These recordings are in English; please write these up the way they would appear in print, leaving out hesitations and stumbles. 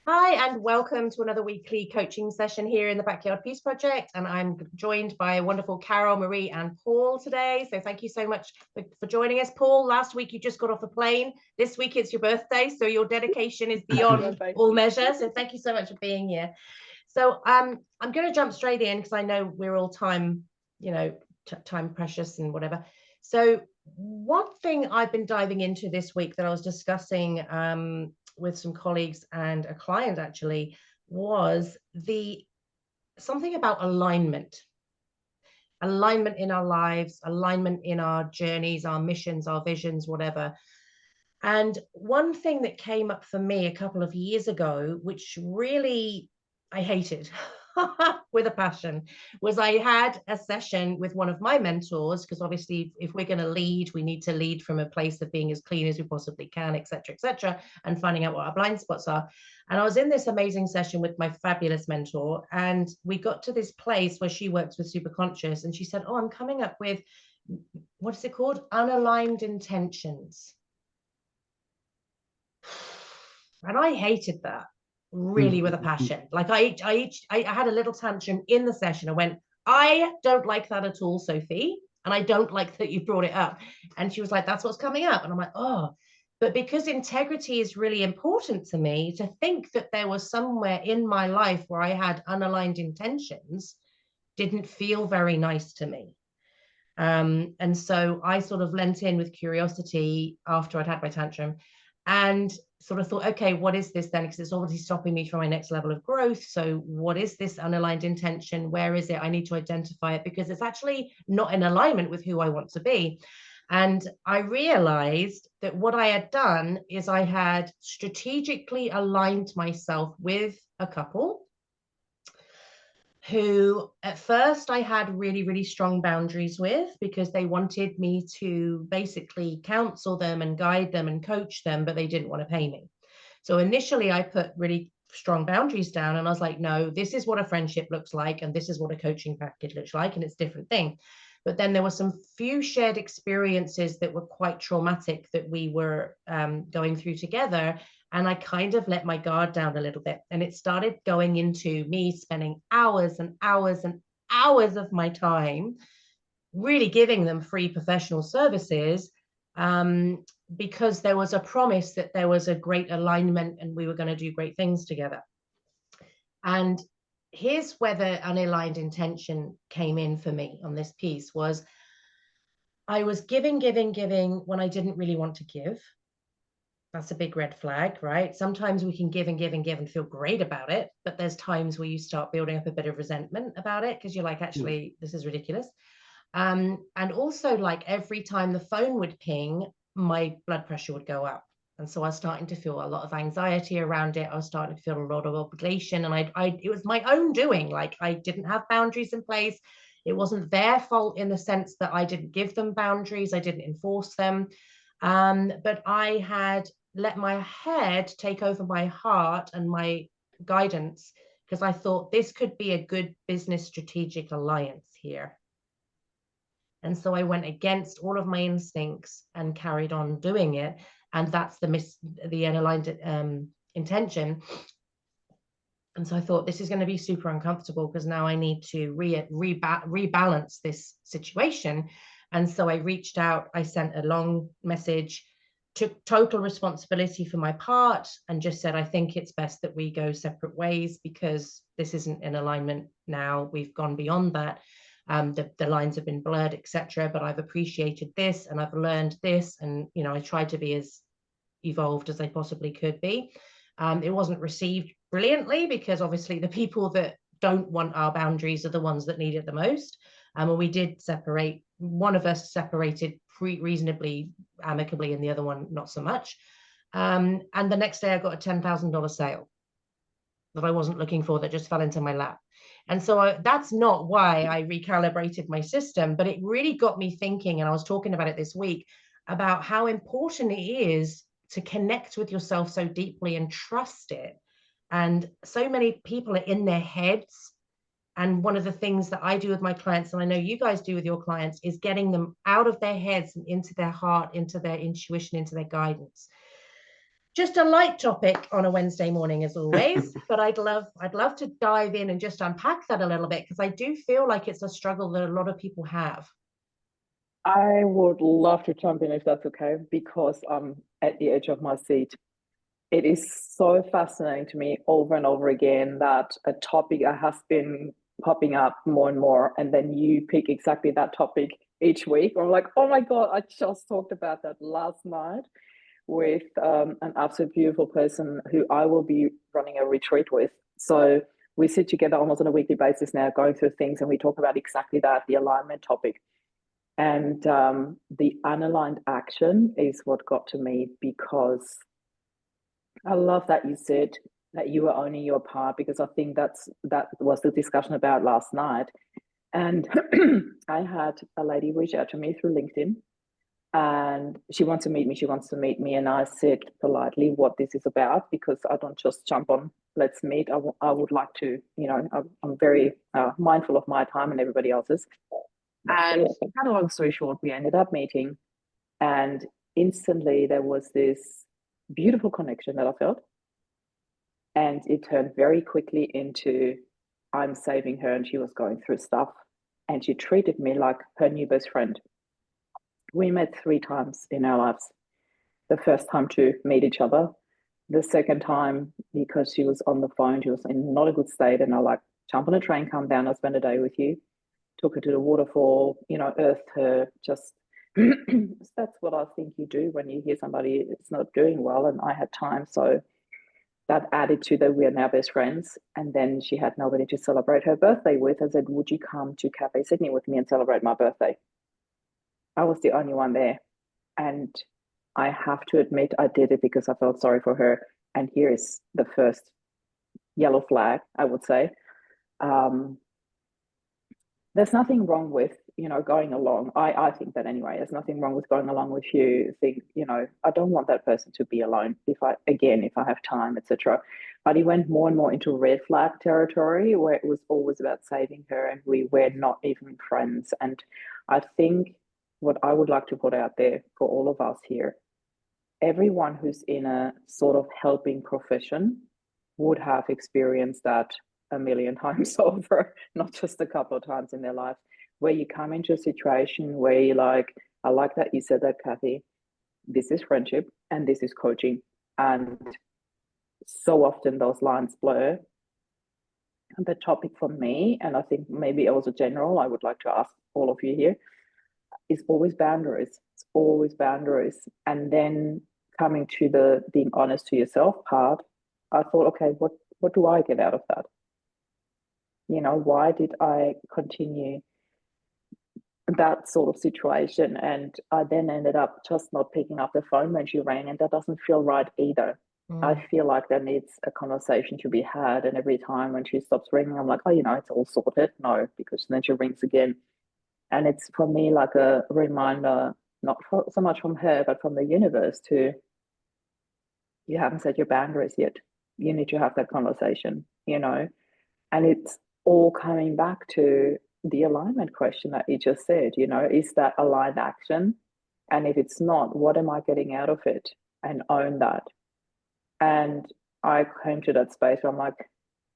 Hi, and welcome to another weekly coaching session here in the Backyard Peace Project. And I'm joined by wonderful Carol, Marie, and Paul today. So thank you so much for joining us. Paul, last week you just got off a plane. This week it's your birthday, so your dedication is beyond all measure. So thank you so much for being here. So I'm going to jump straight in because I know we're all time precious and whatever. So one thing I've been diving into this week that I was discussing with some colleagues and a client actually was something about alignment in our lives, alignment in our journeys, our missions, our visions, whatever. And one thing that came up for me a couple of years ago, which really I hated with a passion, was I had a session with one of my mentors, because obviously if we're going to lead, we need to lead from a place of being as clean as we possibly can, etc., and finding out what our blind spots are. And I was in this amazing session with my fabulous mentor, and we got to this place where she works with superconscious, and she said, oh, I'm coming up with, what is it called? Unaligned intentions. And I hated that really with a passion. Like I had a little tantrum in the session. I went, I don't like that at all, Sophie. And I don't like that you brought it up. And she was like, that's what's coming up. And I'm like, oh, but because integrity is really important to me, to think that there was somewhere in my life where I had unaligned intentions didn't feel very nice to me. And so I sort of lent in with curiosity after I'd had my tantrum and sort of thought, okay, what is this then? Because it's obviously stopping me from my next level of growth. So what is this unaligned intention? Where is it? I need to identify it because it's actually not in alignment with who I want to be. And I realized that what I had done is I had strategically aligned myself with a couple who at first I had really, really strong boundaries with because they wanted me to basically counsel them and guide them and coach them, but they didn't want to pay me. So initially I put really strong boundaries down and I was like, no, this is what a friendship looks like. And this is what a coaching package looks like. And it's a different thing. But then there were some few shared experiences that were quite traumatic that we were going through together. And I kind of let my guard down a little bit. And it started going into me spending hours and hours and hours of my time really giving them free professional services because there was a promise that there was a great alignment and we were going to do great things together. And here's where the unaligned intention came in for me on this piece was I was giving when I didn't really want to give. That's a big red flag, right? Sometimes we can give and feel great about it, but there's times where you start building up a bit of resentment about it because you're like, actually, this is ridiculous. And also, like every time the phone would ping, my blood pressure would go up. And so I was starting to feel a lot of anxiety around it. I was starting to feel a lot of obligation. And it was my own doing. Like I didn't have boundaries in place. It wasn't their fault in the sense that I didn't give them boundaries. I didn't enforce them. But I had let my head take over my heart and my guidance because I thought this could be a good business strategic alliance here. And so I went against all of my instincts and carried on doing it. And that's the unaligned intention. And so I thought this is going to be super uncomfortable because now I need to rebalance this situation. And so I reached out, I sent a long message, took total responsibility for my part and just said, I think it's best that we go separate ways because this isn't in alignment now. We've gone beyond that. The lines have been blurred, etc. But I've appreciated this and I've learned this. And, you know, I tried to be as evolved as I possibly could be. It wasn't received brilliantly because obviously the people that don't want our boundaries are the ones that need it the most. And we did separate. One of us separated reasonably amicably and the other one not so much. And the next day I got a $10,000 sale that I wasn't looking for that just fell into my lap. And so that's not why I recalibrated my system, but it really got me thinking, and I was talking about it this week, about how important it is to connect with yourself so deeply and trust it. And so many people are in their heads. And one of the things that I do with my clients, and I know you guys do with your clients, is getting them out of their heads and into their heart, into their intuition, into their guidance. Just a light topic on a Wednesday morning as always, but I'd love to dive in and just unpack that a little bit because I do feel like it's a struggle that a lot of people have. I would love to jump in if that's okay, because I'm at the edge of my seat. It is so fascinating to me over and over again that a topic that has been popping up more and more, and then you pick exactly that topic each week. I'm like, oh my God, I just talked about that last night with an absolute beautiful person who I will be running a retreat with. So we sit together almost on a weekly basis now, going through things, and we talk about exactly that, the alignment topic. And the unaligned action is what got to me, because I love that you said that you were owning your part, because I think that was the discussion about last night. And I had a lady reach out to me through LinkedIn, and she wants to meet me. She wants to meet me. And I said politely what this is about, because I don't just jump on, let's meet. I would like to, I'm very mindful of my time and everybody else's. And kind of long story short, we ended up meeting, and instantly there was this beautiful connection that I felt. And it turned very quickly into I'm saving her, and she was going through stuff. And she treated me like her new best friend. We met 3 times in our lives. The first time to meet each other. The second time, because she was on the phone, she was in not a good state. And I like, jump on a train, come down, I'll spend a day with you. Took her to the waterfall, earthed her, just that's what I think you do when you hear somebody is not doing well. And I had time. So that added to that we are now best friends. And then she had nobody to celebrate her birthday with. I said, would you come to Cafe Sydney with me and celebrate my birthday? I was the only one there. And I have to admit, I did it because I felt sorry for her. And here is the first yellow flag, I would say. Um, there's nothing wrong with, going along. I think that anyway, there's nothing wrong with going along with you think, I don't want that person to be alone if I have time, etc. But he went more and more into red flag territory, where it was always about saving her, and we were not even friends. And I think what I would like to put out there for all of us here, everyone who's in a sort of helping profession would have experienced that a million times over, not just a couple of times in their life, where you come into a situation where you're like, I like that you said that, Cathy. This is friendship and this is coaching. And so often those lines blur. And the topic for me, and I think maybe also general, I would like to ask all of you here, is always boundaries. It's always boundaries. And then coming to the being honest to yourself part, I thought, okay, what do I get out of that? Why did I continue that sort of situation? And I then ended up just not picking up the phone when she rang, and that doesn't feel right either. I feel like there needs a conversation to be had. And every time when she stops ringing, I'm like, oh, it's all sorted. No, because then she rings again. And it's for me like a reminder, not so much from her, but from the universe to, you haven't set your boundaries yet. You need to have that conversation. And it's all coming back to the alignment question that you just said, is that aligned action? And if it's not, what am I getting out of it? And own that. And I came to that space where I'm like,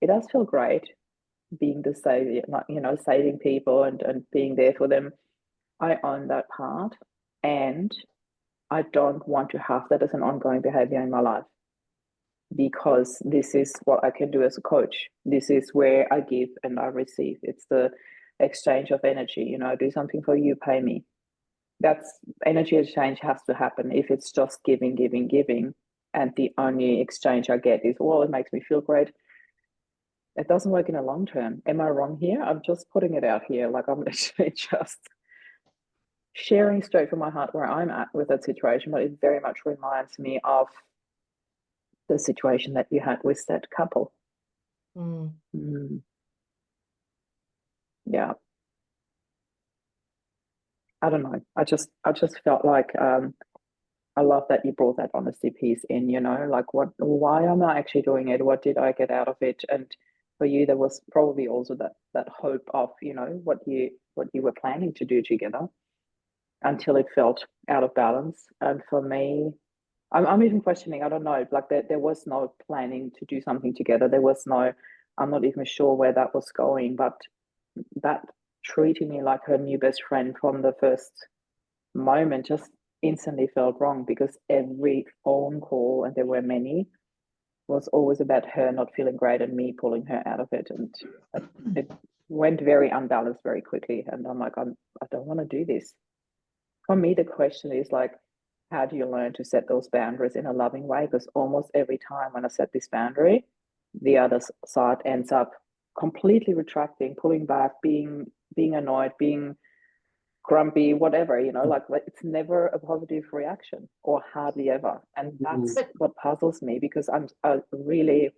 it does feel great being the savior, saving people and being there for them. I own that part. And I don't want to have that as an ongoing behavior in my life, because this is what I can do as a coach. This is where I give and I receive. It's the exchange of energy. Do something for you, pay me. That's energy exchange has to happen. If it's just giving, giving, giving, and the only exchange I get is, well, it makes me feel great, it doesn't work in a long term. Am I wrong here? I'm just putting it out here. Like, I'm literally just sharing straight from my heart where I'm at with that situation. But it very much reminds me of the situation that you had with that couple. Yeah. I don't know. I just felt like I love that you brought that honesty piece in, like why am I actually doing it? What did I get out of it? And for you, there was probably also that hope of, what you were planning to do together, until it felt out of balance. And for me, I'm even questioning, I don't know, like there was no planning to do something together. There was no, I'm not even sure where that was going, but that treating me like her new best friend from the first moment just instantly felt wrong, because every phone call, and there were many, was always about her not feeling great and me pulling her out of it. And it went very unbalanced very quickly. And I'm like, I don't want to do this. For me, the question is like, how do you learn to set those boundaries in a loving way? Because almost every time when I set this boundary, the other side ends up completely retracting, pulling back, being annoyed, being grumpy, whatever, like it's never a positive reaction, or hardly ever. And that's But what puzzles me, because I really,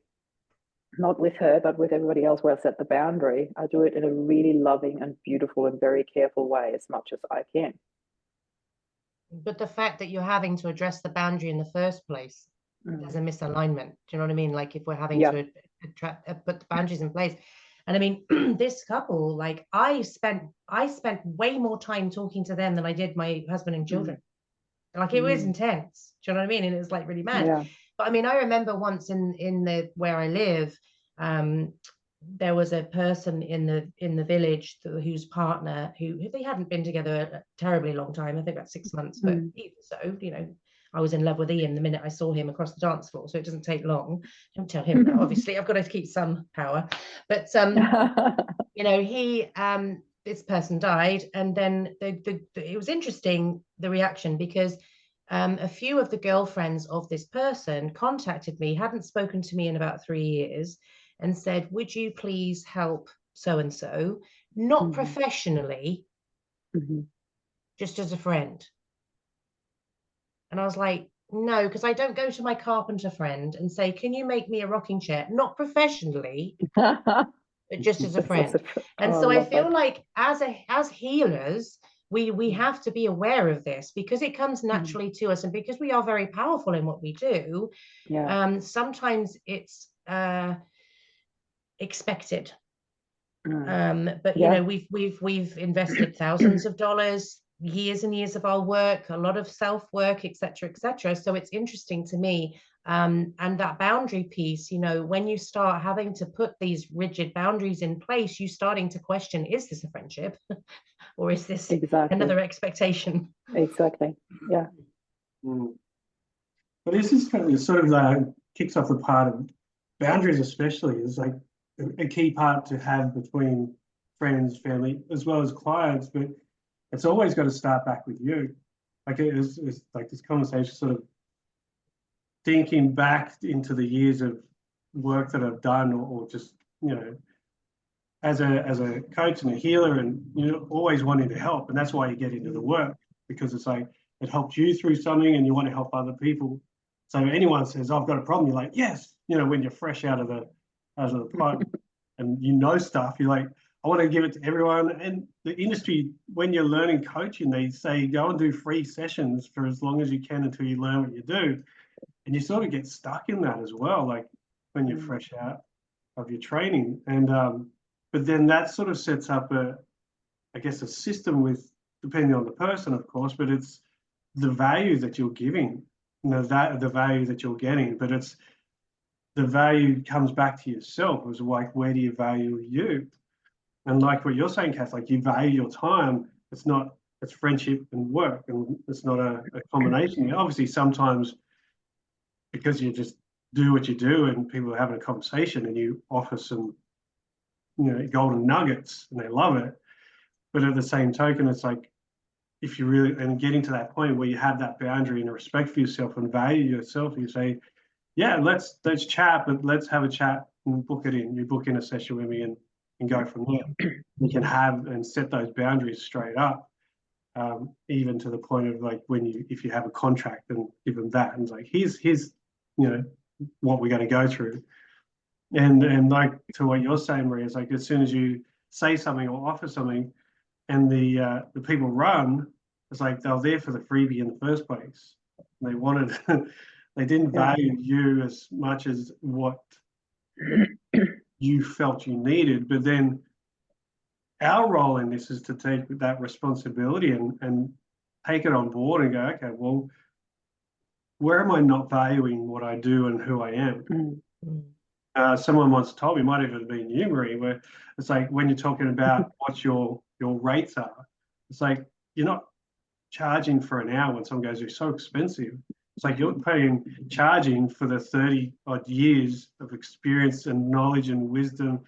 not with her, but with everybody else where I set the boundary, I do it in a really loving and beautiful and very careful way as much as I can. but the fact that you're having to address the boundary in the first place, there's a misalignment. Do you know what I mean? Like if we're having Yeah. to put the boundaries in place. And I mean, this couple, like I spent way more time talking to them than I did my husband and children. Like it was intense. Do you know what I mean? And it was like really mad. Yeah. But I mean, I remember once in the where I live, there was a person in the village whose partner, who they hadn't been together a terribly long time, I think about 6 months, but even so, I was in love with Ian the minute I saw him across the dance floor, so it doesn't take long. Don't tell him that, obviously. I've got to keep some power. But he this person died, and then it was interesting, the reaction, because a few of the girlfriends of this person contacted me, hadn't spoken to me in about 3 years, and said, would you please help so and so, not professionally, just as a friend. And I was like, no, because I don't go to my carpenter friend and say, can you make me a rocking chair? Not professionally, but just as a friend. And so I feel like as healers, we have to be aware of this, because it comes naturally to us, and because we are very powerful in what we do. Sometimes it's expected. But we've invested thousands of dollars, years and years of our work, a lot of self-work, etc., etc. So it's interesting to me. And that boundary piece, when you start having to put these rigid boundaries in place, you starting to question, is this a friendship or is this another expectation? Exactly. Yeah. But this is kind of sort of kicks off the part of boundaries, especially, is like a key part to have between friends, family, as well as clients. But it's always got to start back with you. Like it's like this conversation, sort of thinking back into the years of work that I've done, or just as a coach and a healer, and always wanting to help, and that's why you get into the work, because it's like it helps you through something, and you want to help other people. So if anyone says, I've got a problem, you're like, yes, when you're fresh out of the pipe and stuff, you're like, I want to give it to everyone. And the industry, when you're learning coaching, they say go and do free sessions for as long as you can until you learn what you do. And you sort of get stuck in that as well, like when you're fresh out of your training. And but then that sort of sets up a system with, depending on the person, of course, but it's the value that you're giving, that the value that you're getting, but it's the value comes back to yourself. It's like, where do you value you? And like what you're saying, Kath, like you value your time. It's friendship and work, and it's not a combination. Obviously, sometimes because you just do what you do and people are having a conversation and you offer some, golden nuggets and they love it. But at the same token, it's like, if you really, and getting to that point where you have that boundary and a respect for yourself and value yourself, you say, yeah, let's chat, but let's have a chat and book it in. You book in a session with me and go from there. You can have and set those boundaries straight up, even to the point of like if you have a contract, and give them that, and it's like, here's what we're going to go through. And like to what you're saying, Maria, is like as soon as you say something or offer something, and the people run, it's like they were there for the freebie in the first place. And they wanted, they didn't value you as much as what you felt you needed. But then our role in this is to take that responsibility and take it on board and go, okay, well, where am I not valuing what I do and who I am? Someone once told me, might even have been you, Marie, where it's like when you're talking about what your rates are, it's like you're not charging for an hour when someone goes, you're so expensive. It's like you're charging for the 30 odd years of experience and knowledge and wisdom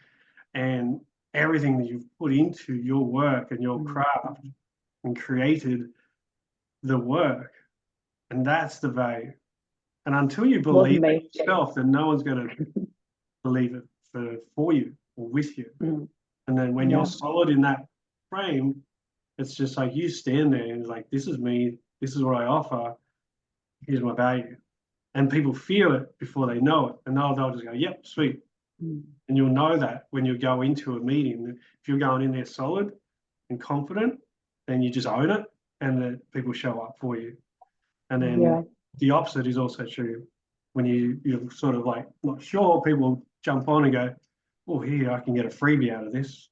and everything that you've put into your work and your craft and created the work. And that's the value. And until you believe it yourself, then no one's going to believe it for you or with you. And then when you're solid in that frame, it's just like you stand there and it's like, this is me, this is what I offer, here's my value. And people feel it before they know it. And they'll just go, yep, sweet. And you'll know that when you go into a meeting. If you're going in there solid and confident, then you just own it and the people show up for you. And then the opposite is also true. When you're sort of like not sure, people jump on and go, oh, here, I can get a freebie out of this.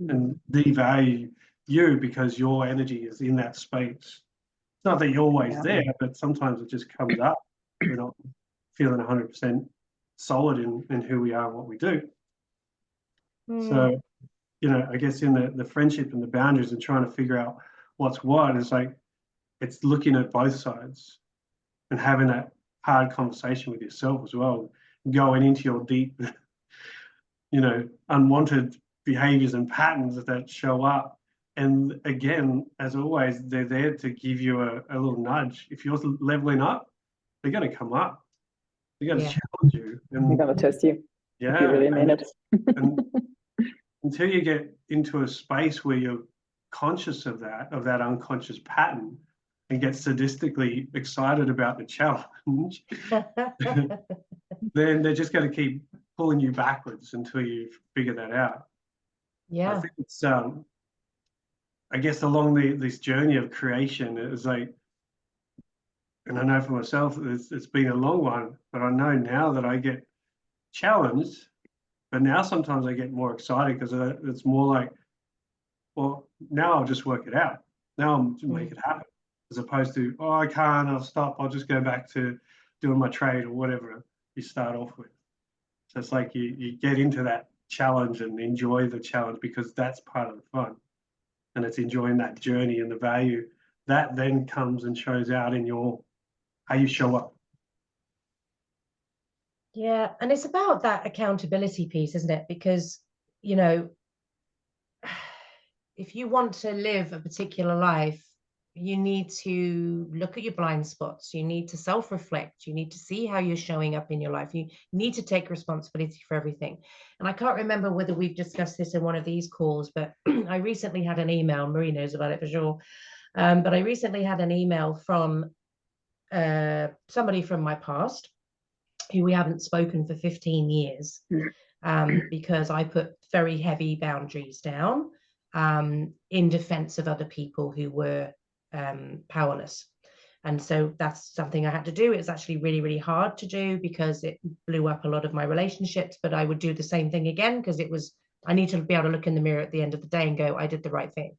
And devalue you because your energy is in that space. It's not that you're always there, but sometimes it just comes up. We're not feeling 100% solid in who we are and what we do. So, I guess in the friendship and the boundaries and trying to figure out what's what, it's like, it's looking at both sides and having that hard conversation with yourself as well, going into your deep, unwanted behaviors and patterns that show up. And again, as always, they're there to give you a little nudge. If you're leveling up, they're going to come up. They're going to challenge you. And they're going to test you. Yeah. If you really mean it. And until you get into a space where you're conscious of that unconscious pattern and get sadistically excited about the challenge, then they're just going to keep pulling you backwards until you figure that out. Yeah. I think it's, I guess along this journey of creation, it was like, and I know for myself, it's been a long one, but I know now that I get challenged, but now sometimes I get more excited because it's more like, well, now I'll just work it out. Now I'll make it happen, as opposed to, oh, I can't, I'll stop, I'll just go back to doing my trade or whatever you start off with. So it's like you get into that challenge and enjoy the challenge because that's part of the fun. And it's enjoying that journey and the value that then comes and shows out in how you show up. Yeah, and it's about that accountability piece, isn't it? Because, if you want to live a particular life, you need to look at your blind spots. You need to self-reflect. You need to see how you're showing up in your life. You need to take responsibility for everything. And I can't remember whether we've discussed this in one of these calls, but I recently had an email. Marie knows about it for sure. But I recently had an email from somebody from my past who we haven't spoken for 15 years because I put very heavy boundaries down in defense of other people who were powerless. And so that's something I had to do. It's actually really, really hard to do because it blew up a lot of my relationships, but I would do the same thing again because I need to be able to look in the mirror at the end of the day and go, I did the right thing.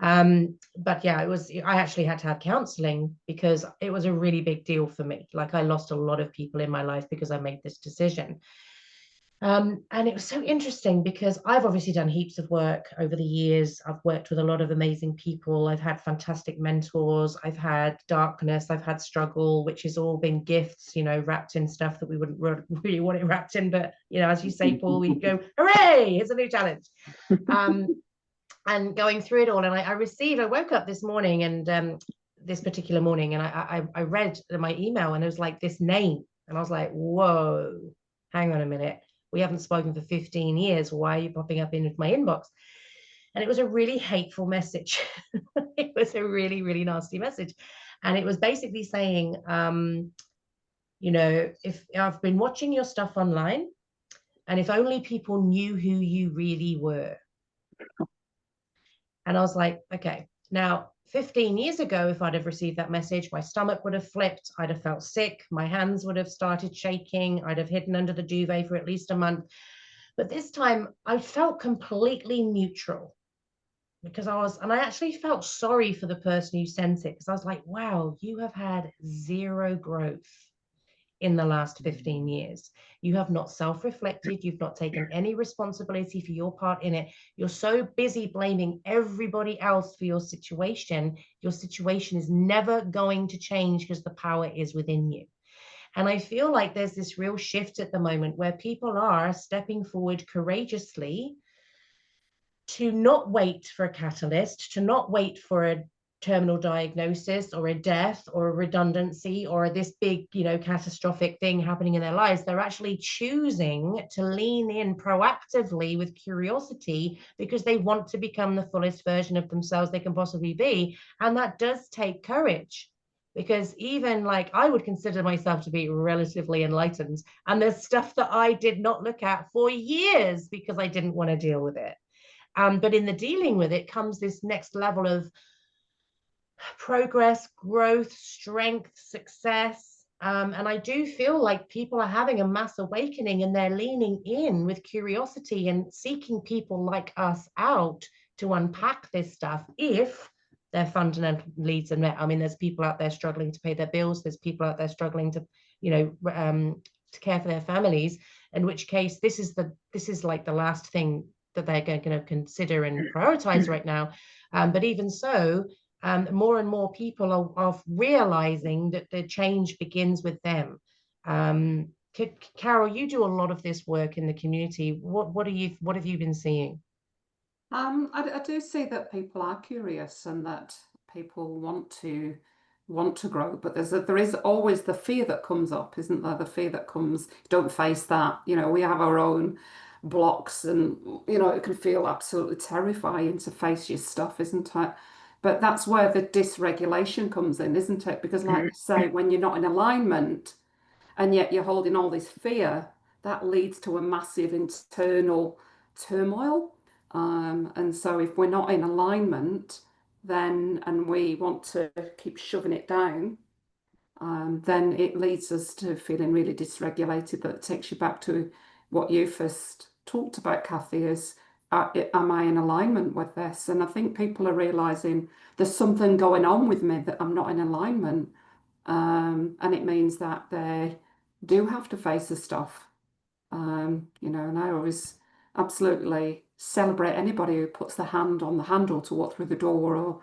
But yeah, I actually had to have counseling because it was a really big deal for me. Like I lost a lot of people in my life because I made this decision. And it was so interesting because I've obviously done heaps of work over the years. I've worked with a lot of amazing people. I've had fantastic mentors. I've had darkness. I've had struggle, which has all been gifts, wrapped in stuff that we wouldn't really want it wrapped in. But, as you say, Paul, we go, hooray, it's a new challenge. And going through it all. And I woke up this morning and this particular morning, and I read my email and it was like this name. And I was like, whoa, hang on a minute. We haven't spoken for 15 years. Why are you popping up into my inbox? And it was a really hateful message. It was a really, really nasty message. And it was basically saying, if I've been watching your stuff online, and if only people knew who you really were. And I was like, okay, now 15 years ago, if I'd have received that message, my stomach would have flipped. I'd have felt sick. My hands would have started shaking. I'd have hidden under the duvet for at least a month. But this time I felt completely neutral. because I actually felt sorry for the person who sent it, because I was like, wow, you have had zero growth in the last 15 years. You have not self-reflected. You've not taken any responsibility for your part in it. You're so busy blaming everybody else for your situation. Your situation is never going to change because the power is within you. And I feel like there's this real shift at the moment where people are stepping forward courageously to not wait for a catalyst, to not wait for a terminal diagnosis or a death or a redundancy or this big, catastrophic thing happening in their lives. They're actually choosing to lean in proactively with curiosity because they want to become the fullest version of themselves they can possibly be. And that does take courage, because even like I would consider myself to be relatively enlightened, and there's stuff that I did not look at for years because I didn't want to deal with it. But in the dealing with it comes this next level of progress, growth, strength, success. And I do feel like people are having a mass awakening, and they're leaning in with curiosity and seeking people like us out to unpack this stuff if their fundamental needs are met. I mean, there's people out there struggling to pay their bills. There's people out there struggling to, to care for their families. In which case, this is like the last thing that they're going to consider and prioritize right now. But even so, more and more people are realizing that the change begins with them. Carol, you do a lot of this work in the community. What have you been seeing? I do see that people are curious and that people want to grow, but there is always the fear that comes up, isn't there? The fear that comes, don't face that. We have our own blocks, and it can feel absolutely terrifying to face your stuff, isn't it? But that's where the dysregulation comes in, isn't it? Because like you say, when you're not in alignment and yet you're holding all this fear, that leads to a massive internal turmoil. And so if we're not in alignment, then, and we want to keep shoving it down, then it leads us to feeling really dysregulated. That takes you back to what you first talked about, Cathy, is am I in alignment with this? And I think people are realizing there's something going on with me, that I'm not in alignment. And it means that they do have to face the stuff. And I always absolutely celebrate anybody who puts their hand on the handle to walk through the door or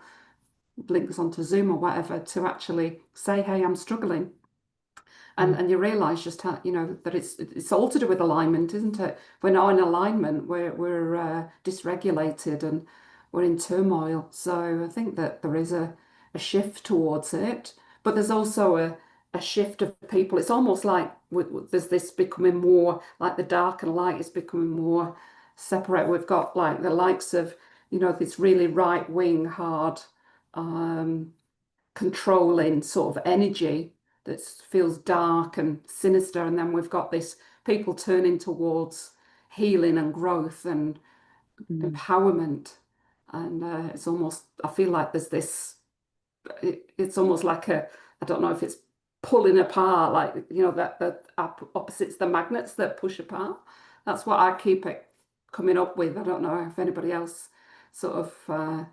blinks onto Zoom or whatever, to actually say, hey, I'm struggling. And you realize just how, that it's all to do with alignment, isn't it? We're not in alignment, we're dysregulated and we're in turmoil. So I think that there is a shift towards it, but there's also a shift of people. It's almost like there's this becoming more like the dark and light is becoming more separate. We've got like the likes of, this really right wing, hard, controlling sort of energy that feels dark and sinister. And then we've got this people turning towards healing and growth and empowerment. And it's almost, I feel like there's this, it's almost like I don't know if it's pulling apart, like, that the opposites, the magnets that push apart. That's what I keep it coming up with. I don't know if anybody else sort of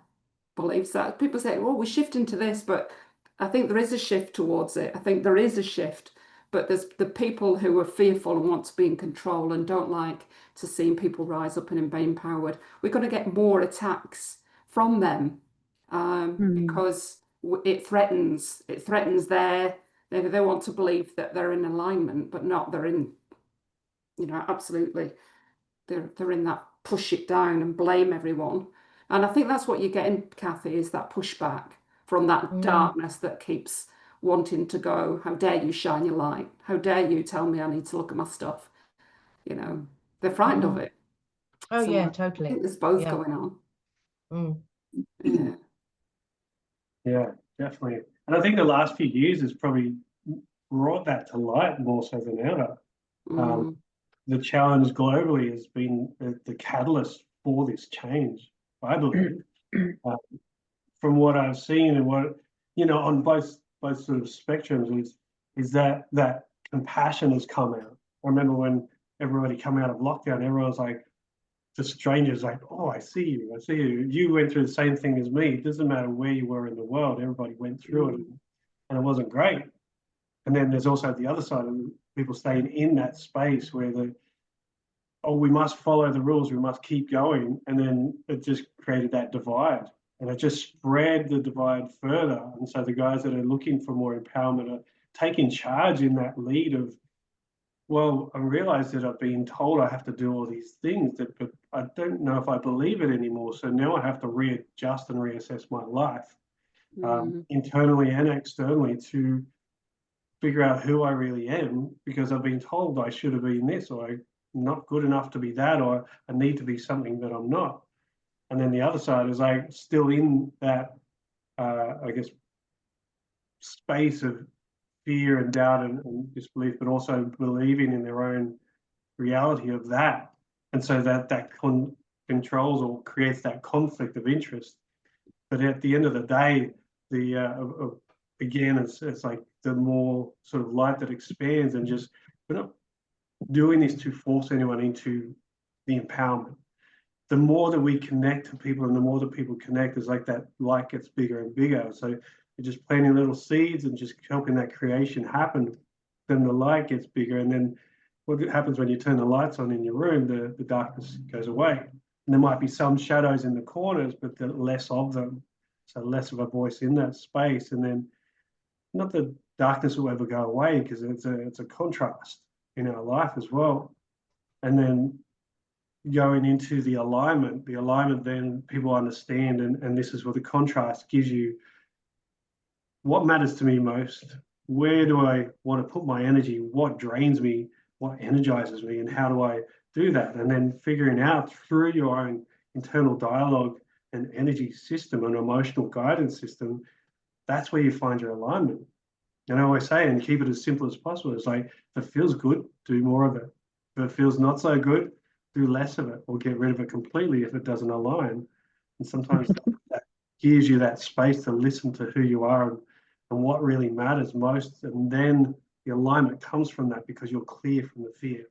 believes that. People say, well, we're shifting to this, but I think there is a shift towards it. I think there is a shift, but there's the people who are fearful and want to be in control and don't like to see people rise up and be empowered. We're going to get more attacks from them because it threatens they want to believe that they're in alignment, but not. They're in, absolutely. They're in that push it down and blame everyone. And I think that's what you're getting, Cathy, is that pushback from that darkness that keeps wanting to go, how dare you shine your light? How dare you tell me I need to look at my stuff? They're frightened of it. Oh, So yeah, I totally. think there's both going on. Yeah. Yeah, definitely. And I think the last few years has probably brought that to light more so than ever. The challenge globally has been the catalyst for this change, I believe. From what I've seen and what, on both sort of spectrums is that compassion has come out. I remember when everybody came out of lockdown, everyone was like the stranger's like, oh, I see you, I see you. You went through the same thing as me. It doesn't matter where you were in the world, everybody went through it, and it wasn't great. And then there's also the other side of people staying in that space where we must follow the rules, we must keep going. And then it just created that divide. And it just spread the divide further. And so the guys that are looking for more empowerment are taking charge in that lead of, well, I realize that I've been told I have to do all these things, but I don't know if I believe it anymore. So now I have to readjust and reassess my life, internally and externally, to figure out who I really am, because I've been told I should have been this, or I'm not good enough to be that, or I need to be something that I'm not. And then the other side is like still in that, I guess, space of fear and doubt and disbelief, but also believing in their own reality of that. And so that controls or creates that conflict of interest. But at the end of the day, again, it's like the more sort of light that expands, and just, we're not doing this to force anyone into the empowerment. The more that we connect to people, and the more that people connect, is like that light gets bigger and bigger. So you're just planting little seeds and just helping that creation happen. Then the light gets bigger, and then what happens when you turn the lights on in your room? The darkness goes away, and there might be some shadows in the corners, but less of them. So less of a voice in that space, and then not that darkness will ever go away, because it's a contrast in our life as well. And then going into the alignment then people understand, and this is where the contrast gives you what matters to me most, where do I want to put my energy, what drains me, what energizes me, and how do I do that? And then figuring out through your own internal dialogue and energy system and emotional guidance system, that's where you find your alignment. And I always say, and keep it as simple as possible, it's like, if it feels good, do more of it. If it feels not so good, do less of it, or get rid of it completely if it doesn't align. And sometimes that gives you that space to listen to who you are and what really matters most. And then the alignment comes from that, because you're clear from the fear.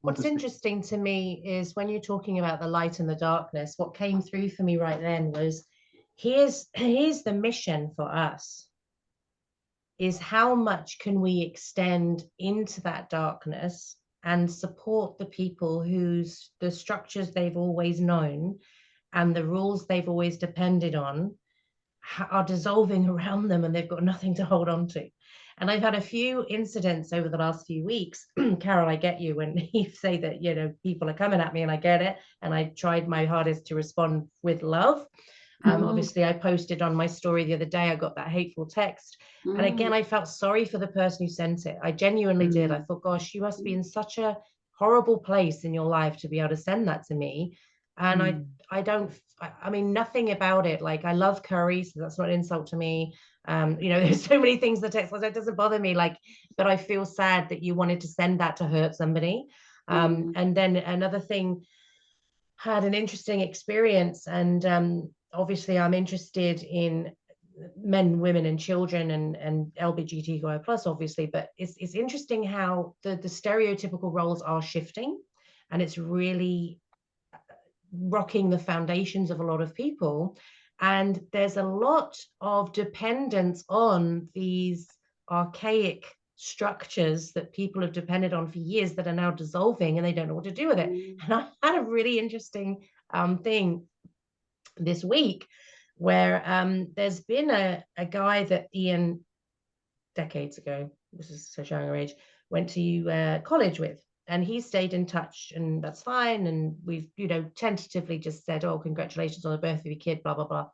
What's interesting to me is when you're talking about the light and the darkness, what came through for me right then was, here's the mission for us, is how much can we extend into that darkness and support the people whose the structures they've always known and the rules they've always depended on are dissolving around them, and they've got nothing to hold on to. And I've had a few incidents over the last few weeks. Carol, I get you when you say that, you know, people are coming at me, and I get it. And I tried my hardest to respond with love. Obviously, I posted on my story the other day, I got that hateful text. And again, I felt sorry for the person who sent it. I genuinely did. I thought, gosh, you must be in such a horrible place in your life to be able to send that to me. And I mean, nothing about it. Like, I love curry, so that's not an insult to me. You know, there's so many things in the text, like, that doesn't bother me. Like, but I feel sad that you wanted to send that to hurt somebody. And then another thing, had an interesting experience, and obviously I'm interested in men, women, and children, and LGBTQI plus, obviously, but it's interesting how the stereotypical roles are shifting, and it's really rocking the foundations of a lot of people. And there's a lot of dependence on these archaic structures that people have depended on for years that are now dissolving, and they don't know what to do with it. And I had a really interesting thing this week where there's been a guy that Ian, decades ago, this is such a younger age, went to college with, and he stayed in touch, and that's fine. And we've, you know, tentatively just said, oh, congratulations on the birth of your kid, blah, blah, blah.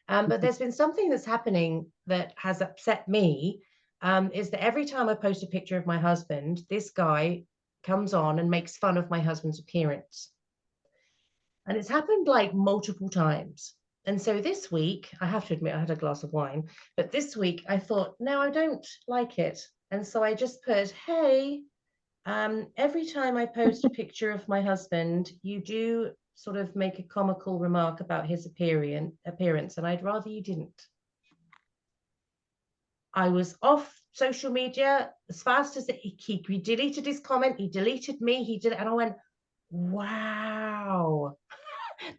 But there's been something that's happening that has upset me, is that every time I post a picture of my husband, this guy comes on and makes fun of my husband's appearance. And it's happened like multiple times. And so this week, I have to admit, I had a glass of wine, but this week I thought, no, I don't like it. And so I just put, hey, every time I post a picture of my husband, you do sort of make a comical remark about his appearance, and I'd rather you didn't. I was off social media as fast as he deleted his comment, he deleted me, he did it, and I went, wow.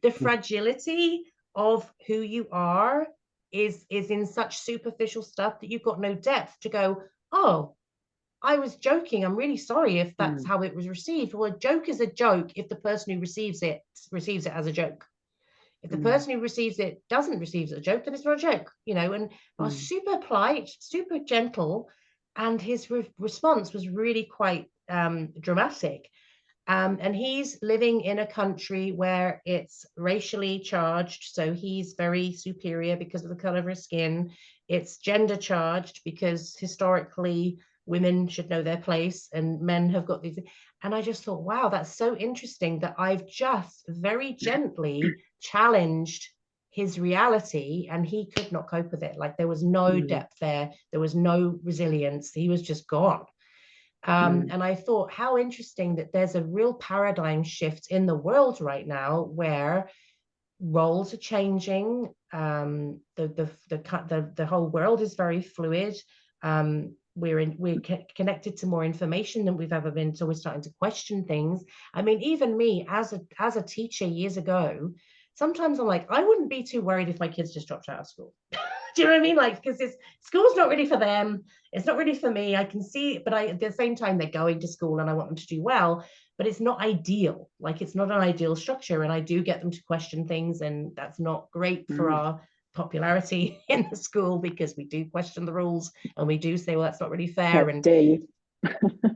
The fragility of who you are is in such superficial stuff that you've got no depth to go, oh, I was joking. I'm really sorry if that's how it was received. Well, a joke is a joke if the person who receives it as a joke. If the person who receives it doesn't receive it as a joke, then it's not a joke, you know. And I was super polite, super gentle, and his response was really quite dramatic. And he's living in a country where it's racially charged, so he's very superior because of the color of his skin. It's gender charged because historically women should know their place and men have got these. And I just thought, wow, that's so interesting that I've just very gently challenged his reality and he could not cope with it. Like there was no depth there. There was no resilience. He was just gone. And I thought, how interesting that there's a real paradigm shift in the world right now where roles are changing. The whole world is very fluid. We're connected to more information than we've ever been, so we're starting to question things. I mean, even me as a teacher years ago, sometimes I'm like, I wouldn't be too worried if my kids just dropped out of school. Do you know what I mean? Like, because school's not really for them. It's not really for me. I can see, but at the same time, they're going to school and I want them to do well, but it's not ideal. Like, it's not an ideal structure. And I do get them to question things, and that's not great for our popularity in the school because we do question the rules and we do say, well, that's not really fair. How And dare you.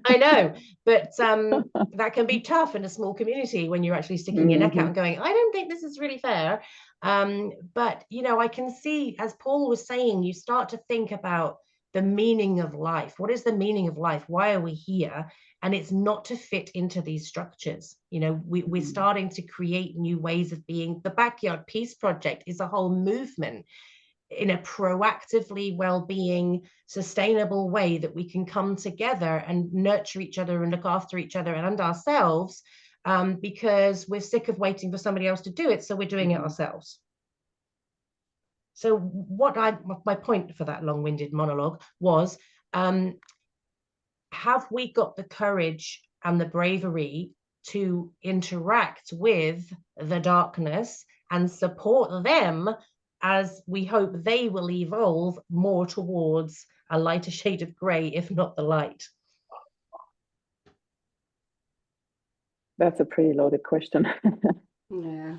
I know, but that can be tough in a small community when you're actually sticking your neck out and going, I don't think this is really fair. But, you know, I can see, as Paul was saying, you start to think about the meaning of life. What is the meaning of life? Why are we here? And it's not to fit into these structures. You know, we're starting to create new ways of being. The Backyard Peace Project is a whole movement in a proactively well-being, sustainable way that we can come together and nurture each other and look after each other and ourselves, because we're sick of waiting for somebody else to do it, so we're doing it ourselves. So my point for that long-winded monologue was, have we got the courage and the bravery to interact with the darkness and support them as we hope they will evolve more towards a lighter shade of grey, if not the light? That's a pretty loaded question. Yeah.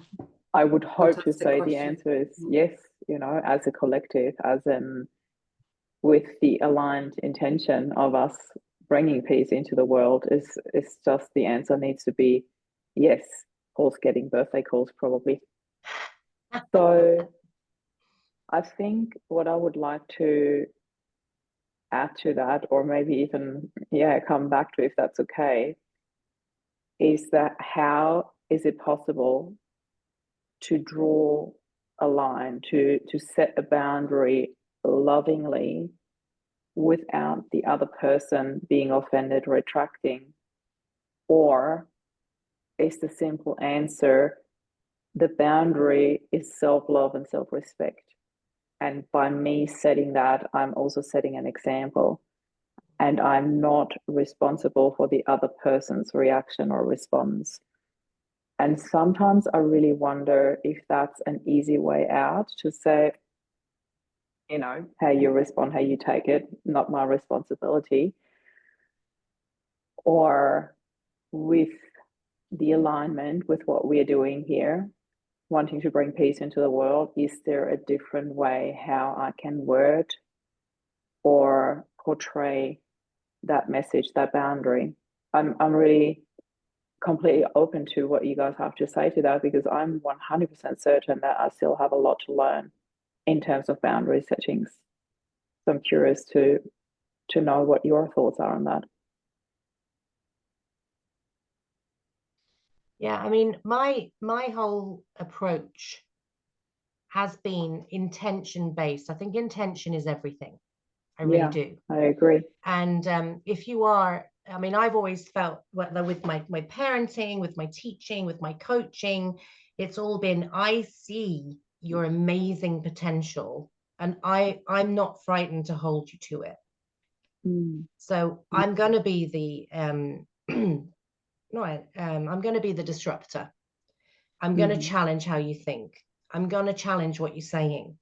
I would hope to Fantastic say the question. answer is yes, you know, as a collective, as in with the aligned intention of us bringing peace into the world, is just the answer needs to be yes. Paul's getting birthday calls probably. So I think what I would like to add to that, or maybe even, come back to, if that's okay, is that how is it possible to draw a line, to set a boundary lovingly without the other person being offended, retracting? Or is the simple answer, the boundary is self-love and self-respect? And by me setting that, I'm also setting an example. And I'm not responsible for the other person's reaction or response. And sometimes I really wonder if that's an easy way out, to say, you know, how you respond, how you take it, not my responsibility. Or with the alignment with what we're doing here, wanting to bring peace into the world, is there a different way how I can word or portray that message, that boundary? I'm really completely open to what you guys have to say to that, because I'm 100% certain that I still have a lot to learn in terms of boundary settings. So I'm curious to know what your thoughts are on that. Yeah, I mean, my whole approach has been intention based. I think intention is everything. I really do. I agree. And if you are, I mean, I've always felt, whether with my parenting, with my teaching, with my coaching, it's all been, I see your amazing potential and I'm not frightened to hold you to it. So I'm going to be the I'm going to be the disruptor. I'm going to challenge how you think. I'm going to challenge what you're saying.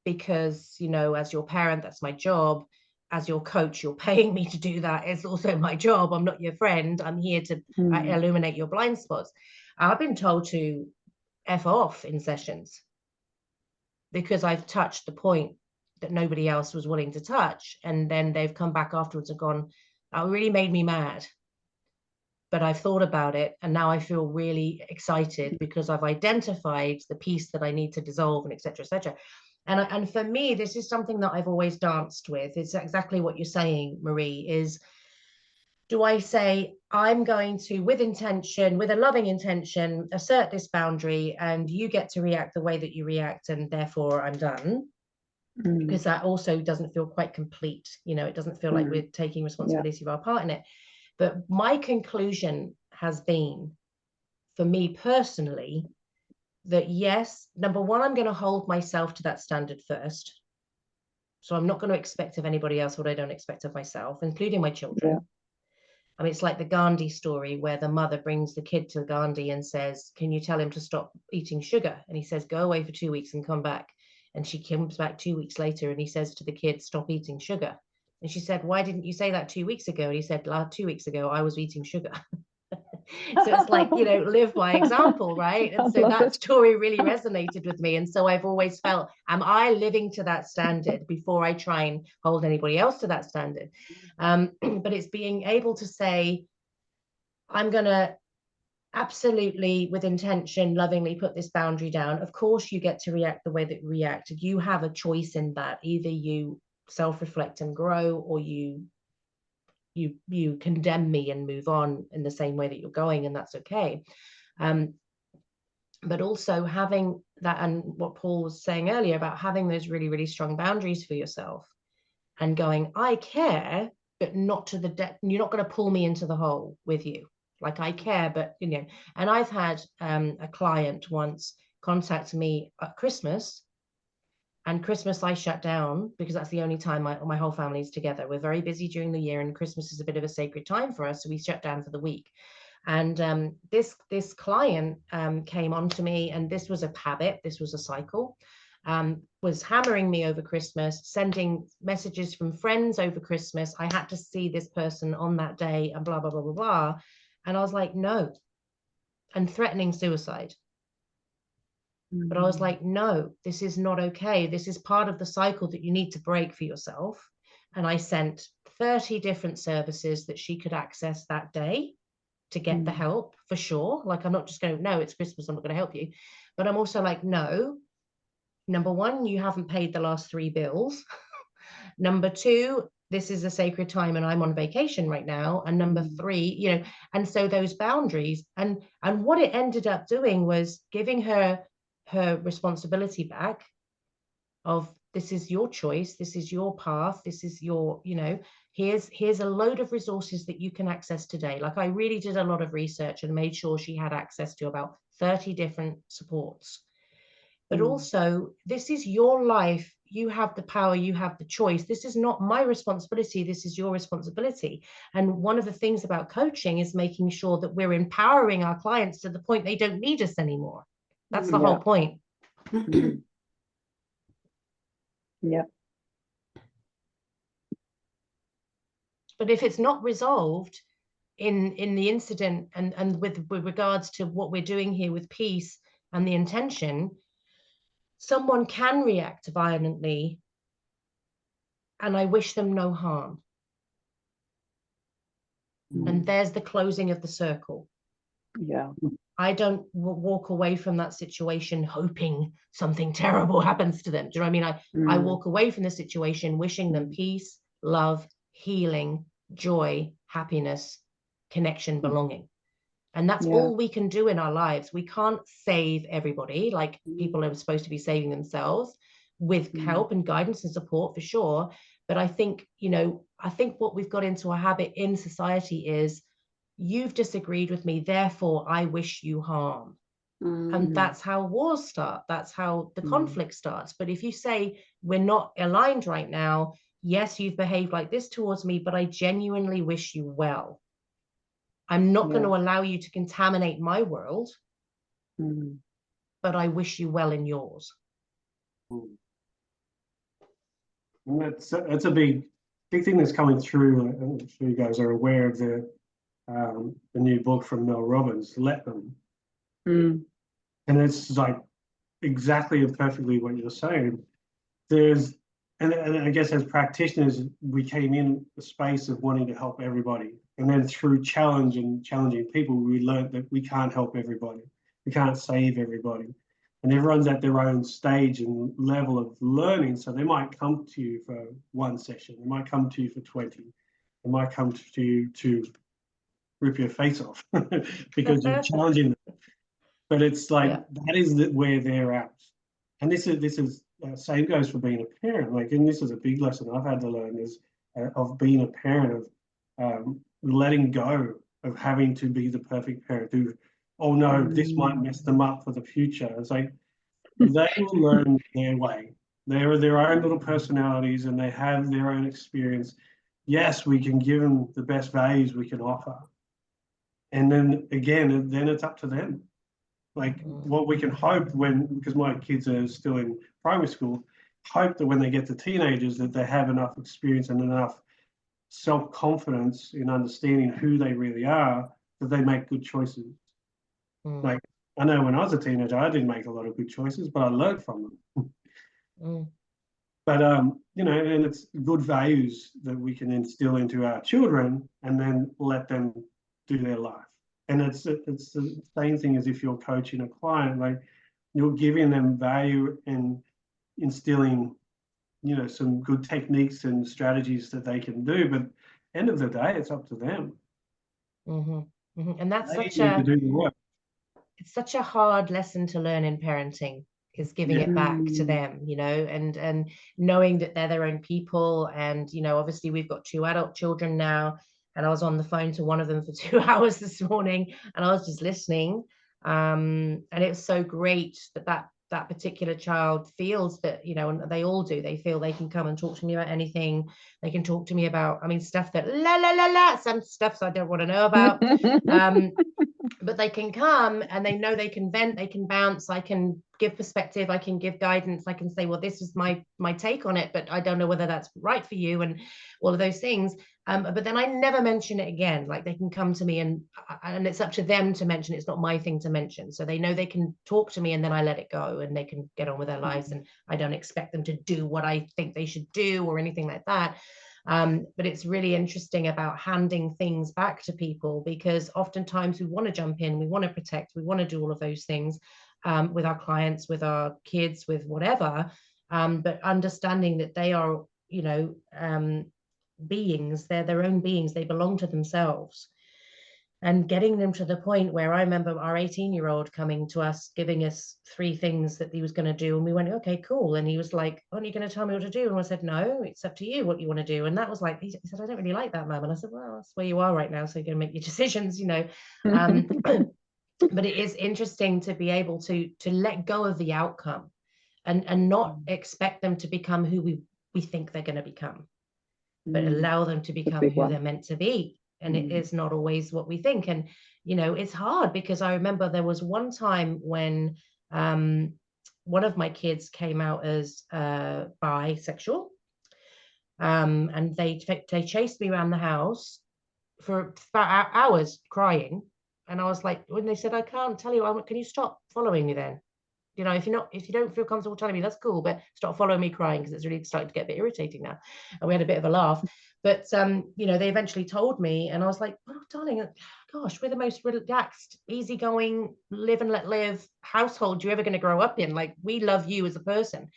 Because, you know, as your parent, that's my job. As your coach, you're paying me to do that. It's also my job. I'm not your friend. I'm here to illuminate your blind spots. I've been told to F off in sessions because I've touched the point that nobody else was willing to touch. And then they've come back afterwards and gone, that really made me mad. But I've thought about it, and now I feel really excited because I've identified the piece that I need to dissolve, and et cetera, et cetera. And for me, this is something that I've always danced with. It's exactly what you're saying, Marie, is, do I say, I'm going to, with intention, with a loving intention, assert this boundary, and you get to react the way that you react, and therefore I'm done? Because that also doesn't feel quite complete. You know, it doesn't feel like we're taking responsibility of our part in it. But my conclusion has been, for me personally, that yes, number one, I'm going to hold myself to that standard first. So I'm not going to expect of anybody else what I don't expect of myself, including my children. Yeah. I mean, it's like the Gandhi story where the mother brings the kid to Gandhi and says, can you tell him to stop eating sugar? And he says, go away for 2 weeks and come back. And she comes back 2 weeks later and he says to the kid, stop eating sugar. And she said, why didn't you say that 2 weeks ago? And he said, 2 weeks ago, I was eating sugar. So it's like, you know, live by example, right? And so that story really resonated with me. And so I've always felt, am I living to that standard before I try and hold anybody else to that standard? But it's being able to say, I'm going to absolutely, with intention, lovingly put this boundary down. Of course, you get to react the way that you react. You have a choice in that. Either you self-reflect and grow, or you condemn me and move on in the same way that you're going, and that's okay. But also having that, and what Paul was saying earlier about having those really, really strong boundaries for yourself and going, I care, but not to the depth. You're not going to pull me into the hole with you. Like, I care, but, you know. And I've had a client once contact me at Christmas. And Christmas I shut down because that's the only time my whole family is together. We're very busy during the year, and Christmas is a bit of a sacred time for us. So we shut down for the week. And this client came on to me, and this was a habit. This was a cycle. Was hammering me over Christmas, sending messages from friends over Christmas. I had to see this person on that day and blah, blah, blah, blah, blah. And I was like, no. And threatening suicide. But I was like, no, this is not okay. This is part of the cycle that you need to break for yourself. And I sent 30 different services that she could access that day to get the help, for sure. Like, I'm not just going, no, it's Christmas, I'm not going to help you. But I'm also like, no, number one, you haven't paid the last 3 bills. Number 2, this is a sacred time and I'm on vacation right now. And number 3, you know, and so those boundaries, and what it ended up doing was giving her responsibility back of, this is your choice, this is your path, this is your, you know, here's a load of resources that you can access today. Like, I really did a lot of research and made sure she had access to about 30 different supports. But also, this is your life. You have the power, you have the choice. This is not my responsibility, this is your responsibility. And one of the things about coaching is making sure that we're empowering our clients to the point they don't need us anymore. That's the whole point. Yeah. But if it's not resolved in the incident, and with regards to what we're doing here with peace and the intention, someone can react violently, and I wish them no harm. And there's the closing of the circle. Yeah. I don't walk away from that situation hoping something terrible happens to them. Do you know what I mean? I walk away from the situation wishing them peace, love, healing, joy, happiness, connection, belonging. And that's all we can do in our lives. We can't save everybody. Like, people are supposed to be saving themselves with help and guidance and support, for sure. But I think, you know, I think what we've got into a habit in society is, you've disagreed with me, therefore I wish you harm. And that's how wars start. That's how the conflict starts. But if you say, we're not aligned right now, yes, you've behaved like this towards me, but I genuinely wish you well. I'm not going to allow you to contaminate my world, but I wish you well in yours. And that's a big thing that's coming through. I'm sure you guys are aware of the new book from Mel Robbins, Let Them. And it's like exactly and perfectly what you're saying. And I guess as practitioners, we came in the space of wanting to help everybody. And then through challenging people, we learned that we can't help everybody. We can't save everybody. And everyone's at their own stage and level of learning. So they might come to you for one session. They might come to you for 20. They might come to you to rip your face off because you're challenging them. But it's like, that is where they're at. And this is same goes for being a parent. Like, and this is a big lesson I've had to learn is of being a parent, of letting go of having to be the perfect parent who, oh no, this might mess them up for the future. It's like, they will learn their way. They are their own little personalities and they have their own experience. Yes, we can give them the best values we can offer. And then again, then it's up to them. Like what we can hope because my kids are still in primary school, hope that when they get to teenagers that they have enough experience and enough self-confidence in understanding who they really are, that they make good choices. Like, I know when I was a teenager, I didn't make a lot of good choices, but I learned from them. But, you know, and it's good values that we can instill into our children and then let them do their life. And it's the same thing as if you're coaching a client, like you're giving them value and instilling, you know, some good techniques and strategies that they can do. But end of the day, it's up to them. And that's they need to do the work. It's such a hard lesson to learn in parenting, is giving it back to them, you know, and knowing that they're their own people. And, you know, obviously we've got 2 adult children now. And I was on the phone to one of them for 2 hours this morning, and I was just listening. And it was so great that particular child feels that, you know, and they all do, they feel they can come and talk to me about anything. They can talk to me about, I mean, stuff that some stuff I don't want to know about. But they can come and they know they can vent, they can bounce, I can give perspective, I can give guidance, I can say, well, this is my take on it, but I don't know whether that's right for you, and all of those things. But then I never mention it again. Like, they can come to me and it's up to them to mention. It's not my thing to mention. So they know they can talk to me, and then I let it go and they can get on with their lives. And I don't expect them to do what I think they should do or anything like that. But it's really interesting about handing things back to people, because oftentimes we want to jump in, we want to protect, we want to do all of those things with our clients, with our kids, with whatever. But understanding that they are, you know, beings, they're their own beings, they belong to themselves. And getting them to the point where I remember our 18-year-old coming to us, giving us 3 things that he was going to do. And we went, okay, cool. And he was like, aren't you going to tell me what to do? And I said, no, it's up to you what you want to do. And that was like, he said, I don't really like that, Mum. And I said, well, that's where you are right now. So you're going to make your decisions, you know. But it is interesting to be able to let go of the outcome and not expect them to become who we think they're going to become, but allow them to become who they're meant to be. And it is not always what we think. And, you know, it's hard, because I remember there was one time when one of my kids came out as bisexual, and they chased me around the house for about hours crying. And I was like, when they said, I can't tell you, can you stop following me then? You know, if you don't feel comfortable telling me, that's cool, but stop following me crying, because it's really starting to get a bit irritating now. And we had a bit of a laugh. But you know, they eventually told me, and I was like, oh, darling, gosh, we're the most relaxed, easygoing, live and let live household you're ever going to grow up in. Like, we love you as a person.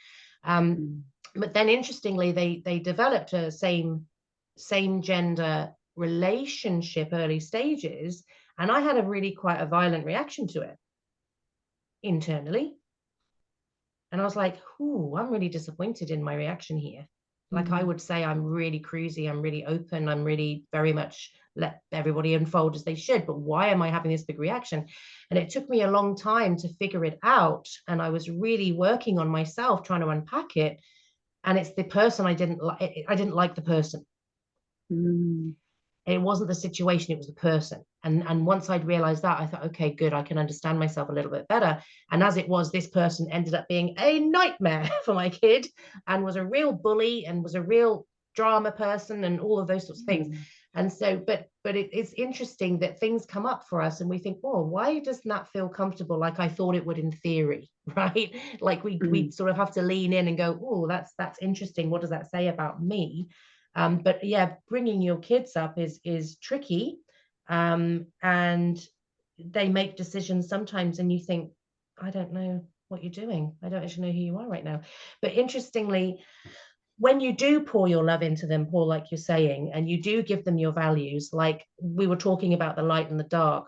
But then interestingly, they developed a same gender relationship early stages, and I had quite a violent reaction to it internally. And I was like, ooh, I'm really disappointed in my reaction here. Like, I would say I'm really cruisy, I'm really open, I'm really very much let everybody unfold as they should. But why am I having this big reaction? And it took me a long time to figure it out. And I was really working on myself, trying to unpack it. And it's the person I didn't like the person. It wasn't the situation, it was the person. And once I'd realized that, I thought, okay, good, I can understand myself a little bit better. And as it was, this person ended up being a nightmare for my kid and was a real bully and was a real drama person and all of those sorts of things. And so, but it's interesting that things come up for us and we think, oh, why doesn't that feel comfortable like I thought it would in theory, right? Like we sort of have to lean in and go, oh, that's interesting. What does that say about me? But yeah, bringing your kids up is tricky, and they make decisions sometimes, and you think, I don't know what you're doing. I don't actually know who you are right now. But interestingly, when you do pour your love into them, Paul, like you're saying, and you do give them your values, like we were talking about the light and the dark.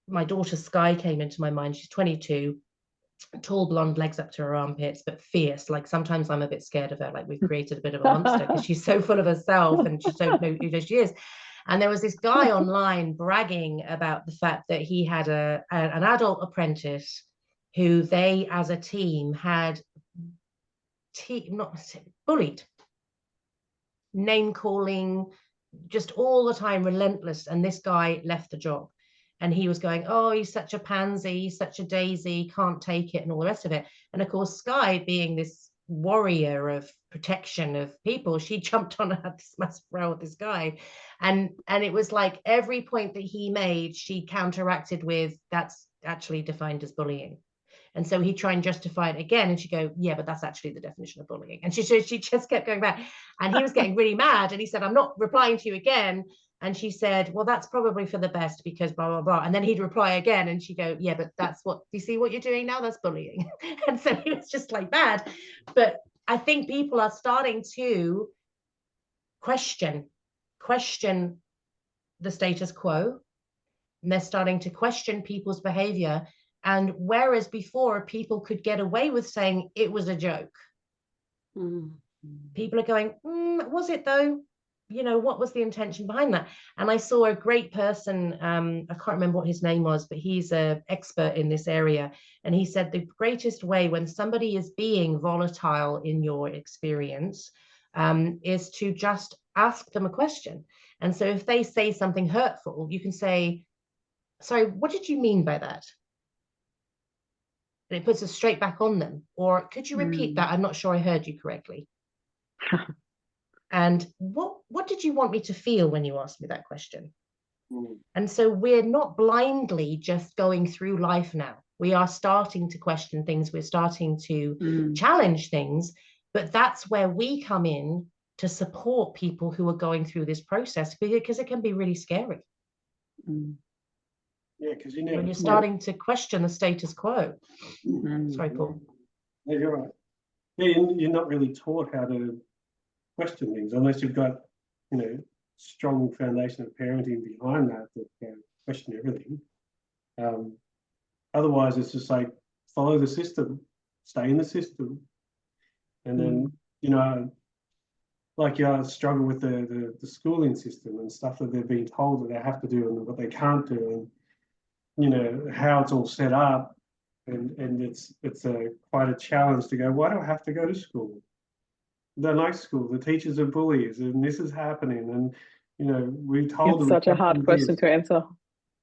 My daughter Sky came into my mind. She's 22. Tall blonde, legs up to her armpits, but fierce. Like sometimes I'm a bit scared of her, like we've created a bit of a monster because she's so full of herself and she don't know who she is. And there was this guy online bragging about the fact that he had an adult apprentice who they as a team had not bullied, name calling, just all the time, relentless. And this guy left the job. And he was going, oh, he's such a pansy, he's such a daisy, can't take it, and all the rest of it. And of course, Sky, being this warrior of protection of people, she jumped on and had this massive row with this guy. And it was like every point that he made, she counteracted with, that's actually defined as bullying. And so he'd try and justify it again. And she'd go, yeah, but that's actually the definition of bullying. And she just kept going back. And he was getting really mad. And he said, I'm not replying to you again. And she said, well, that's probably for the best because blah, blah, blah. And then he'd reply again. And she'd go, yeah, but that's what, you see what you're doing now? That's bullying. And so he was just like bad. But I think people are starting to question the status quo. And they're starting to question people's behavior. And whereas before people could get away with saying it was a joke, people are going, was it though? You know, what was the intention behind that? And I saw a great person, I can't remember what his name was, but he's an expert in this area. And he said the greatest way when somebody is being volatile in your experience is to just ask them a question. And so if they say something hurtful, you can say, sorry, what did you mean by that? And it puts us straight back on them. Or could you repeat that? I'm not sure I heard you correctly. And what did you want me to feel when you asked me that question? And so we're not blindly just going through life now. We are starting to question things. We're starting to challenge things. But that's where we come in to support people who are going through this process, because it can be really scary. Yeah, because when you're starting to question the status quo. Sorry, Paul. Yeah, you're right. Yeah, you're not really taught how to question things unless you've got, strong foundation of parenting behind that question everything. Otherwise, it's just like follow the system, stay in the system, and then like you struggle with the schooling system and stuff that they're being told that they have to do and what they can't do, and how it's all set up, and it's quite a challenge to go, why do I have to go to school? I don't like school. The teachers are bullies, and this is happening. And we told them it's such a hard question to answer.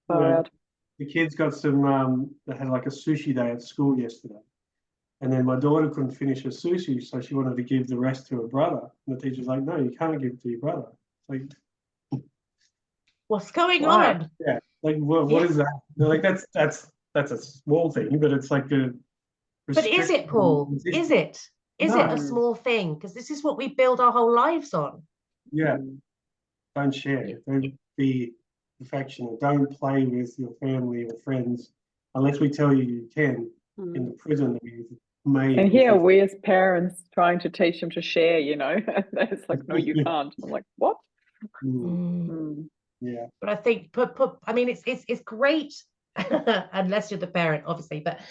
The kids got some. They had like a sushi day at school yesterday, and then my daughter couldn't finish her sushi, so she wanted to give the rest to her brother. And the teacher's like, "No, you can't give it to your brother." It's like, what's going on? Yeah, like what is that? They're like, that's a small thing, but it's like a. But is it, Paul? Is it? Is it a small thing? Because this is what we build our whole lives on. Yeah. Don't share. Don't be affectionate. Don't play with your family or friends unless we tell you can in the prison that we've made. And here we as parents trying to teach them to share, it's like, no, you can't. I'm like, what? Yeah. But I think I mean it's great unless you're the parent, obviously, but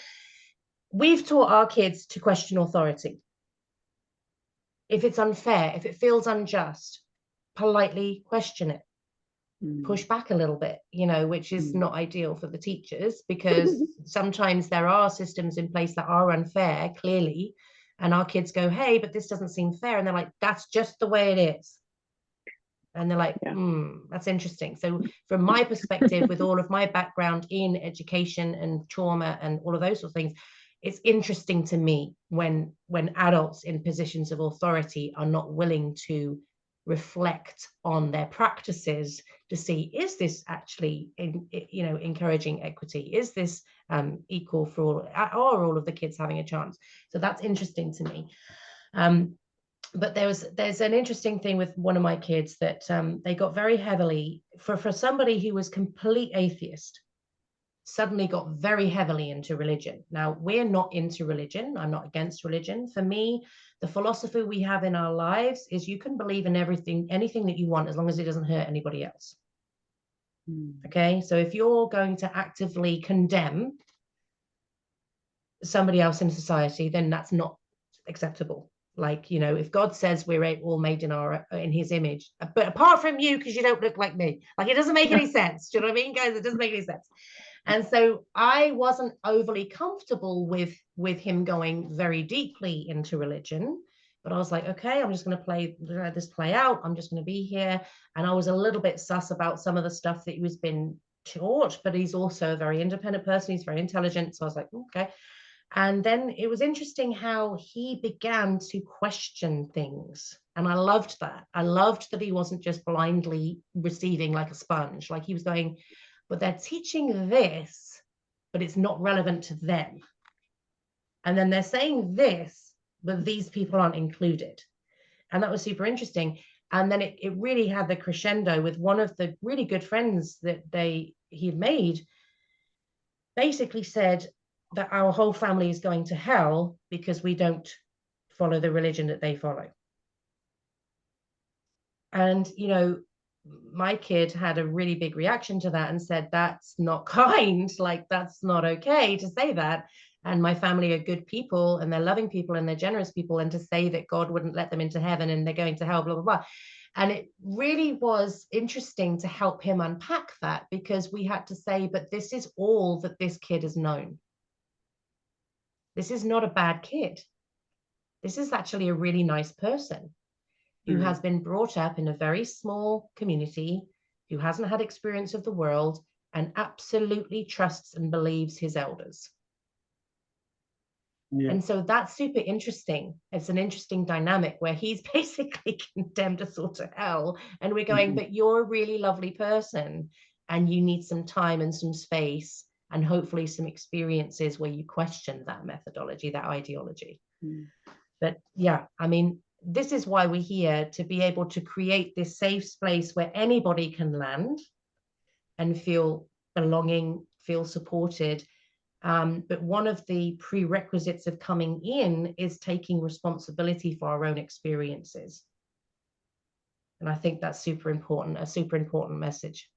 we've taught our kids to question authority. If it's unfair, if it feels unjust, politely question it, push back a little bit, which is not ideal for the teachers, because sometimes there are systems in place that are unfair, clearly, and our kids go, hey, but this doesn't seem fair, and they're like, that's just the way it is. And they're like, that's interesting. So from my perspective, with all of my background in education and trauma and all of those sort of things, it's interesting to me when adults in positions of authority are not willing to reflect on their practices to see, is this actually encouraging equity? Is this equal for all? Are all of the kids having a chance? So that's interesting to me. But there's an interesting thing with one of my kids that they got very heavily for somebody who was complete atheist, suddenly got very heavily into religion. Now, we're not into religion. I'm not against religion. For me, the philosophy we have in our lives is you can believe in anything that you want, as long as it doesn't hurt anybody else. Okay, so if you're going to actively condemn somebody else in society, then that's not acceptable. Like, if God says we're all made in his image, but apart from you, because you don't look like me, like, it doesn't make any sense. Do you know what I mean, guys? It doesn't make any sense. And so I wasn't overly comfortable with him going very deeply into religion, but I was like, okay, I'm just going to let this play out. I'm just going to be here. And I was a little bit sus about some of the stuff that he was been taught, but he's also a very independent person. He's very intelligent. So I was like, okay. And then it was interesting how he began to question things. And I loved that. I loved that he wasn't just blindly receiving like a sponge. Like, he was going, but they're teaching this, but it's not relevant to them. And then they're saying this, but these people aren't included. And that was super interesting. And then it really had the crescendo with one of the really good friends that he had made, basically said that our whole family is going to hell because we don't follow the religion that they follow. And, my kid had a really big reaction to that and said, that's not kind. Like, that's not okay to say that. And my family are good people, and they're loving people, and they're generous people. And to say that God wouldn't let them into heaven and they're going to hell, blah, blah, blah. And it really was interesting to help him unpack that, because we had to say, but this is all that this kid has known. This is not a bad kid. This is actually a really nice person who has been brought up in a very small community, who hasn't had experience of the world, and absolutely trusts and believes his elders. Yeah. And so that's super interesting. It's an interesting dynamic where he's basically condemned us all to hell, and we're going, but you're a really lovely person, and you need some time and some space, and hopefully some experiences where you question that methodology, that ideology. But yeah, I mean, this is why we're here, to be able to create this safe space where anybody can land and feel belonging, feel supported. But one of the prerequisites of coming in is taking responsibility for our own experiences. And I think that's super important, a super important message.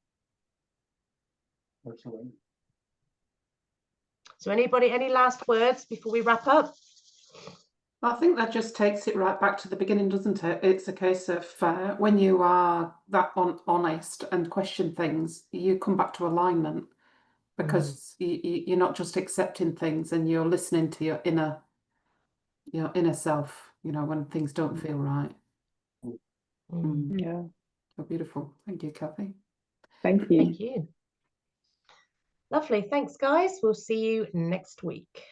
Absolutely. So anybody, any last words before we wrap up? I think that just takes it right back to the beginning, doesn't it? It's a case of when you are that honest and question things, you come back to alignment, because you're not just accepting things, and you're listening to your inner self, when things don't feel right. Yeah. So beautiful. Thank you, Cathy. Thank you. Thank you. Lovely. Thanks, guys. We'll see you next week.